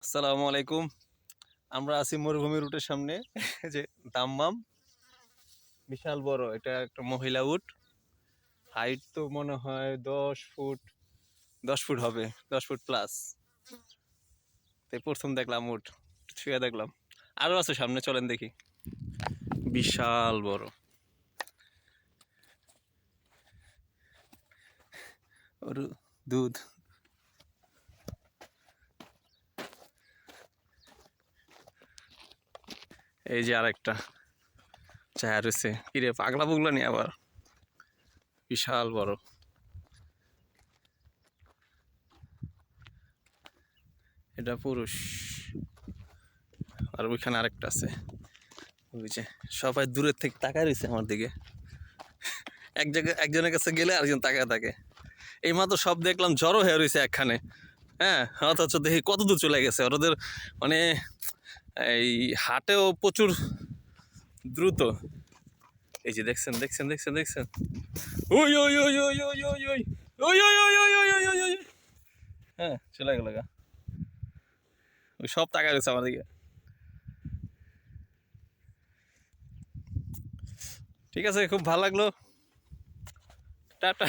আসসালামু আলাইকুম। আমরা আছি মরুভূমি রুটের সামনে। এই যে দাম্মাম, বিশাল বড়। এটা একটা মহিলা উট। হাইট তো মনে হয় 10 ফুট, 10 ফুট হবে, 10 ফুট প্লাস। তাই প্রথম দেখলাম উট, ছুঁয়ে দেখলাম। আরো আছে সামনে, চলেন দেখি। বিশাল বড় ওর দুধ। এই যে আরেকটা চায়া রয়েছে। কিরে পাগলা পুগলা নি আবার, বিশাল বড়। এটা পুরুষ, আর ওইখানে আরেকটা আছে। ওই যে সবাই দূরের থেকে তাকায় রয়েছে আমার দিকে। এক জায়গায় একজনের কাছে গেলে আরেকজন তাকায় থাকে। এই মাত্র সব দেখলাম জড়ো হয়ে রয়েছে একখানে। হ্যাঁ, অথচ দেখি কত দূর চলে গেছে ওদের। মানে এই হাটেও প্রচুর দ্রুত। এই যে দেখছেন দেখছেন দেখছেন দেখছেন, ওই ওই ওই ওই ওই ওই ওই ওই ওই ওই ওই ওই ওই ওই ওই। হ্যাঁ, চলে গেল গা। ওই সব তাকায় রয়েছে আমার দিকে। ঠিক আছে, খুব ভালো লাগলো। টাটা।